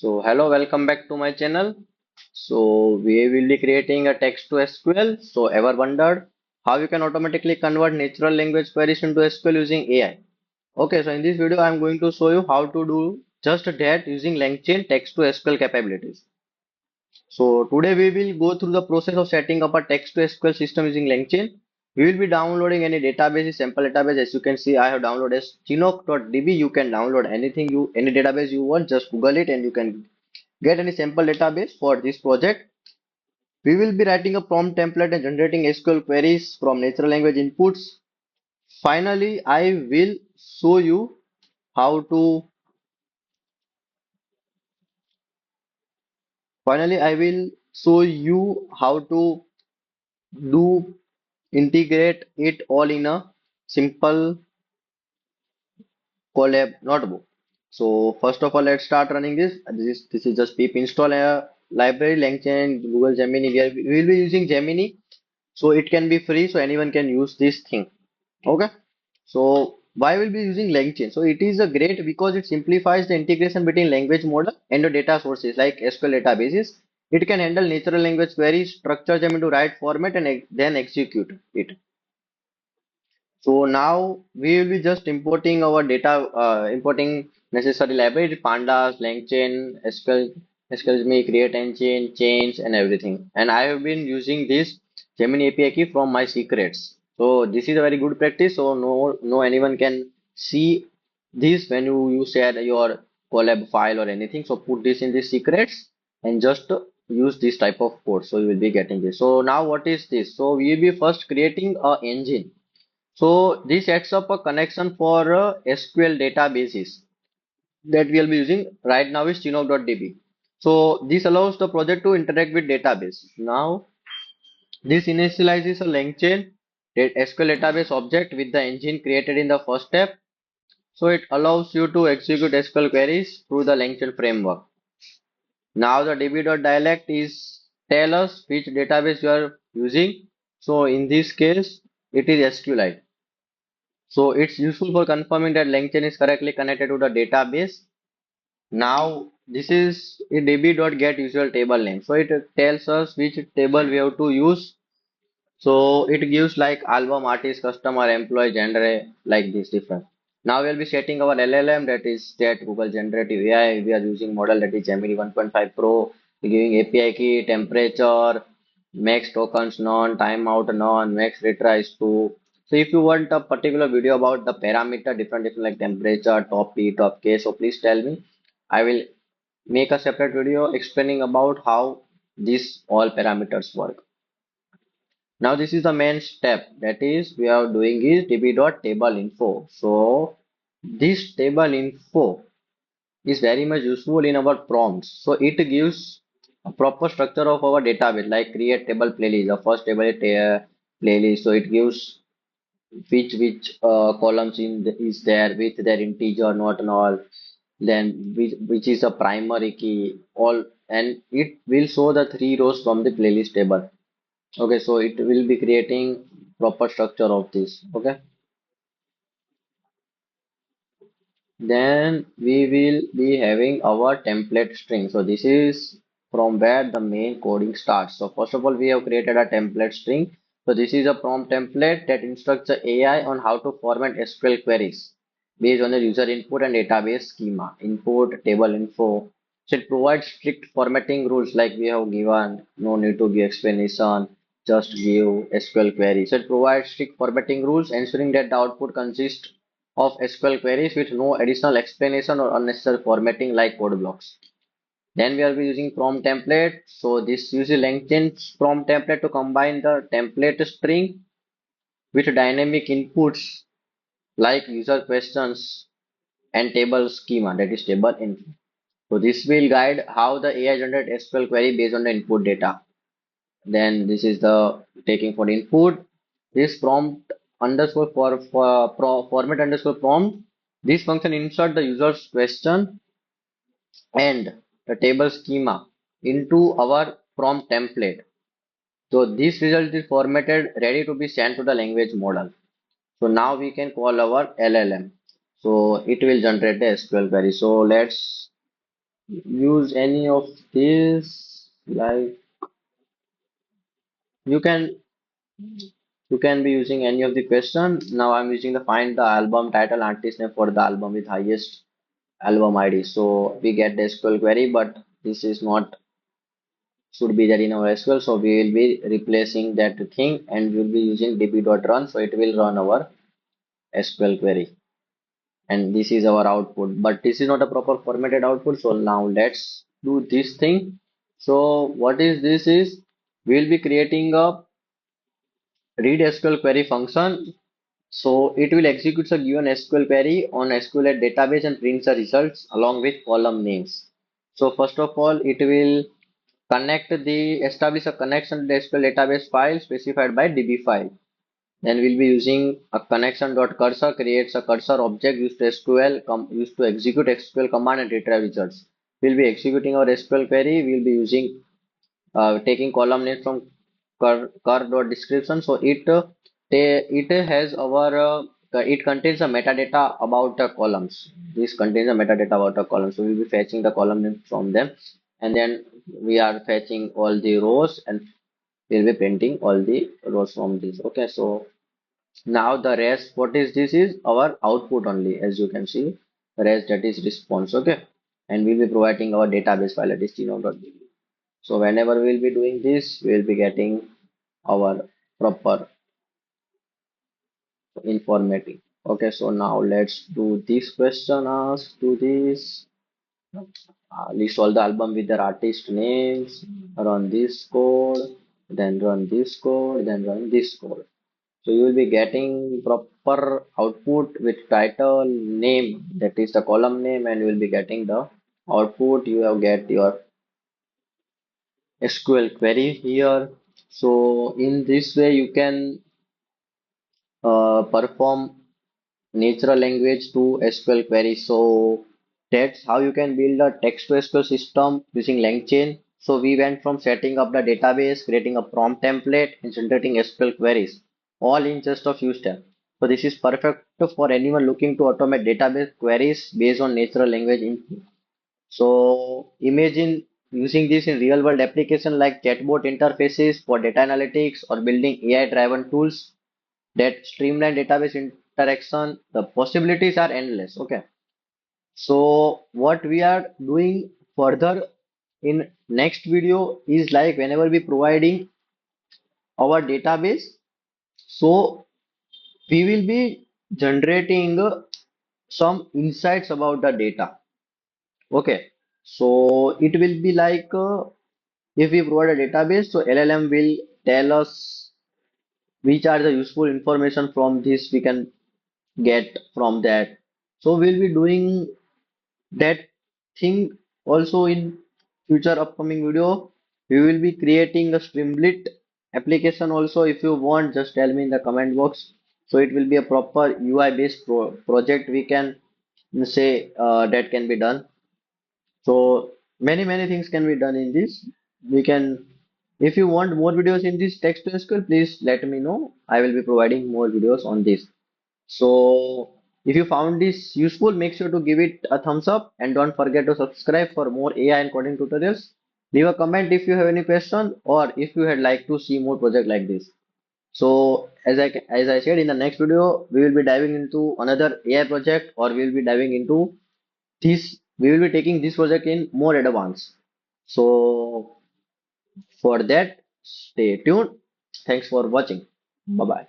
So hello, welcome back to my channel. So we will be creating a text to SQL. So ever wondered how you can automatically convert natural language queries into SQL using AI? Okay, so in this video I'm going to show you how to do just that using LangChain text to SQL capabilities. So today we will go through the process of setting up a text to SQL system using LangChain. We will be downloading any database, sample database. As you can see, I have downloaded chinook.db. You can download any database you want. Just Google it and you can get any sample database for this project. We will be writing a prompt template and generating SQL queries from natural language inputs. Finally, show you how to I will show you how to do integrate it all in a simple collab notebook. So first of all, let's start running this. This is just pip install a library, LangChain, Google Gemini. We will be using Gemini, so it can be free, so anyone can use this thing. Okay, so why will be using LangChain? So it is a great because it simplifies the integration between language model and the data sources like SQL databases. It can handle natural language queries, structure them into right format, and then execute it. So now we will be just importing our data, importing necessary library, pandas, LangChain, SQL, create engine, change, and everything. And I have been using this Gemini API key from my secrets. So this is a very good practice. So no anyone can see this when you share your collab file or anything. So put this in the secrets and just use this type of code. So you will be getting this. So now what is this? So we will be first creating a engine. So this sets up a connection for SQL databases that we will be using right now is chinook.db. So this allows the project to interact with database. Now this initializes a LangChain SQL database object with the engine created in the first step. So it allows you to execute SQL queries through the LangChain framework. Now the db.dialect is tell us which database you are using. So in this case, it is SQLite. So it's useful for confirming that LangChain is correctly connected to the database. Now this is a db.get usual table name. So it tells us which table we have to use. So it gives like album, artist, customer, employee, genre, like this different. Now we'll be setting our LLM, that is that Google Generative AI. We are using model that is Gemini 1.5 Pro. We're giving API key, temperature, max tokens none, timeout none, max retries to. So if you want a particular video about the parameter, different like temperature, top P, top K, so please tell me. I will make a separate video explaining about how these all parameters work. Now this is the main step, that is we are doing is db.table.info. So this table info is very much useful in our prompts. So it gives a proper structure of our database like create table playlist. The first table is playlist. So it gives which columns is there with their integer, not null. Then which is a primary key, all, and it will show the three rows from the playlist table. Okay, so it will be creating proper structure of this. Okay, then we will be having our template string. So this is from where the main coding starts. So first of all, we have created a template string. So this is a prompt template that instructs the AI on how to format SQL queries based on the user input and database schema, input, table info. So it provides strict formatting rules like we have given, no need to give explanation, just give SQL query. So it provides strict formatting rules, ensuring that the output consists of SQL queries with no additional explanation or unnecessary formatting like code blocks. Then we will be using prompt template. So this uses LangChain prompt template to combine the template string with dynamic inputs like user questions and table schema, that is table info. So this will guide how the AI generate SQL query based on the input data. Then this is the taking for input. This prompt underscore format underscore prompt. This function insert the user's question and the table schema into our prompt template. So this result is formatted, ready to be sent to the language model. So now we can call our LLM. So it will generate the SQL query. So let's use any of these, like you can you can be using any of the question. Now I'm using the find the album title artist name for the album with highest album ID. So we get the SQL query, but this is not should be there in our SQL. So we will be replacing that thing and we'll be using db.run. So it will run our SQL query. And this is our output, but this is not a proper formatted output. So now let's do this thing. So what is this is we'll be creating a read SQL query function. So it will execute a given SQL query on SQLite database and prints the results along with column names. So first of all, it will establish a connection to the SQL database file specified by DB file. Then we'll be using a connection.cursor creates a cursor object used to used to execute SQL command and retrieve results. We'll be executing our SQL query. We'll be using taking column name from cur.description. So it has our it contains a metadata about the columns. This contains a metadata about the columns. So we'll be fetching the column name from them, and then we are fetching all the rows and we'll be printing all the rows from this. Okay, so now the rest, what is this is our output only, as you can see, the rest that is response. Okay, and we'll be providing our database file that is genome.db. So whenever we'll be doing this, we'll be getting our proper informative. Okay, so now let's do this question. Ask do this. List all the album with their artist names. Run this code, then run this code, then run this code. So you will be getting proper output with title name, that is the column name, and you will be getting the output. You have get your SQL query here. So in this way, you can perform natural language to SQL query. So that's how you can build a text to SQL system using LangChain. So we went from setting up the database, creating a prompt template, and generating SQL queries, all in just a few steps. So this is perfect for anyone looking to automate database queries based on natural language. So imagine using this in real world application like chatbot interfaces for data analytics or building AI driven tools that streamline database interaction. The possibilities are endless. Okay, so what we are doing further in next video is like whenever we providing our database, so we will be generating some insights about the data. Okay, so it will be like if we provide a database, so LLM will tell us which are the useful information from this we can get from that. So we'll be doing that thing also in future upcoming video. We will be creating a Streamlit application also. If you want, just tell me in the comment box. So it will be a proper UI based project we can say that can be done. So many things can be done in this. We can, if you want more videos in this text to SQL, please let me know. I will be providing more videos on this. So if you found this useful, make sure to give it a thumbs up and don't forget to subscribe for more AI and coding tutorials. Leave a comment if you have any question or if you had like to see more project like this. So as I said in the next video, we will be diving into another AI project or we will be diving into this. We will be taking this project in more advance. So for that, stay tuned. Thanks for watching. Bye bye.